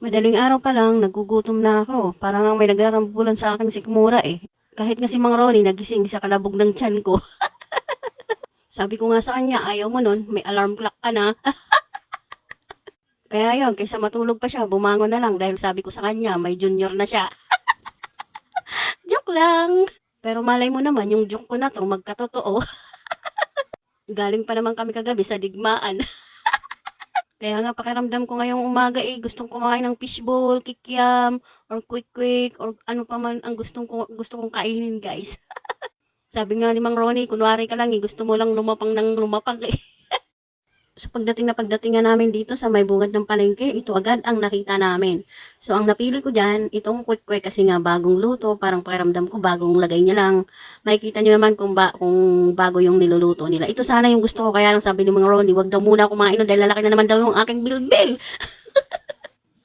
Madaling araw pa lang, nagugutom na ako. Parang may nagrarambulan sa aking sikmura eh. Kahit nga si Mang Ronnie nagising sa kalabog ng tiyan ko. Sabi ko nga sa kanya, ayaw mo nun, may alarm clock ka na. Kaya yun, kaysa matulog pa siya, bumangon na lang dahil sabi ko sa kanya, may junior na siya. Joke lang! Pero malay mo naman, yung joke ko na to, magkatotoo. Galing pa naman kami kagabi sa digmaan. Kaya nga pakiramdam ko ngayong umaga eh, gustong kumain ng fishball, kikiam, or quick-quick, or ano pa man ang gusto kong kainin guys. Sabi nga ni Mang Ronnie, kunwari ka lang eh, gusto mo lang lumapang ng lumapang eh. So pagdating nga namin dito sa may bungad ng palengke, ito agad ang nakita namin. So ang napili ko dyan, itong quick-quick kasi nga bagong luto, parang pakiramdam ko bagong lagay niya lang. Makikita nyo naman kung bago yung niluluto nila. Ito sana yung gusto ko, kaya lang sabi ni Mang Ronnie, wag daw muna kumain nun dahil lalaki na naman daw yung aking bilbil.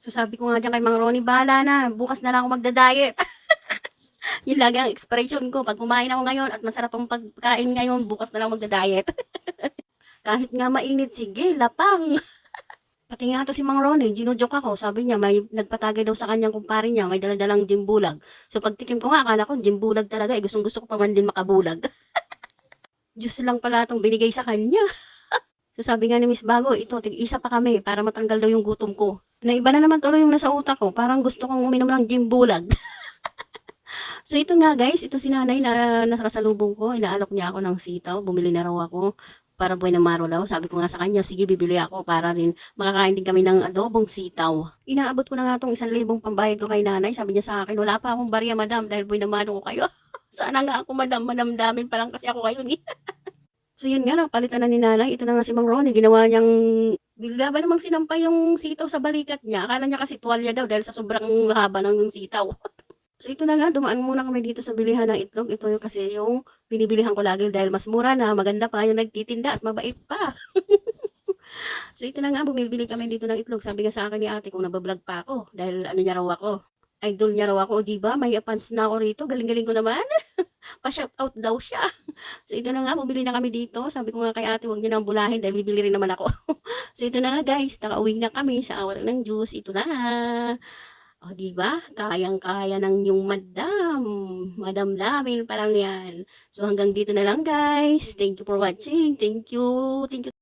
So sabi ko nga dyan kay Mang Ronnie, bahala na, bukas na lang ako magda-diet. Yun lagi ang expression ko, pag kumain ako ngayon at masarap ang pagkain ngayon, bukas na lang magda-diet. Kahit nga mainit, sige, lapang. Pati nga to si Mang Ronnie, ginujoke ako. Sabi niya, may nagpatagay daw sa kanyang kumpare niya, may daladalang jimbulag. So pagtikim ko nga, akala ko jimbulag talaga. Eh, gustong gusto ko pa man din makabulag. Diyos lang pala itong binigay sa kanya. So sabi nga ni Miss Bago, ito, tig-isa pa kami para matanggal daw yung gutom ko. Naiba na naman tuloy yung nasa utak ko. Parang gusto kong uminom ng jimbulag. So ito nga guys, ito si nanay na nakasalubong ko. Inaalok niya ako ng sitaw. Bumili na raw ako para buhay na maro daw. Sabi ko nga sa kanya, sige bibili ako para rin makakain din kami ng adobong sitaw. Inaabot ko na nga itong 1,000 pambayad ko kay nanay. Sabi niya sa akin, wala pa akong barya madam dahil buhay na maro ko kayo. Sana nga ako madam, manamdamin pa lang kasi ako kayo ni. So yun nga, napalitan na ni nanay. Ito na nga si Mang Ronnie, ginawa niyang bigla ba namang sinampay yung sitaw sa balikat niya. Akala niya kasi tuwalya daw dahil sa sobrang haba ng sitaw. So ito na nga, dumaan muna kami dito sa bilihan ng itlog. Ito yung kasi yung binibilihan ko lagi dahil mas mura na, maganda pa yung nagtitinda at mabait pa. So ito na nga, bumibili kami dito ng itlog. Sabi nga sa akin ni ate kung nabablog pa ako dahil ano niya raw ako. Idol niya raw ako, di ba? May fans na ako rito. Galing-galing ko naman. Pa-shout out daw siya. So ito na nga, bumili na kami dito. Sabi ko nga kay ate, huwag niyo nang bulahin dahil bibili rin naman ako. So ito na nga guys, nakauwi na kami sa awa ng Diyos. Ito na. O, di ba? Kayang-kaya ng yung madam. Madam namin, parang yan. So, hanggang dito na lang, guys. Thank you for watching. Thank you. Thank you.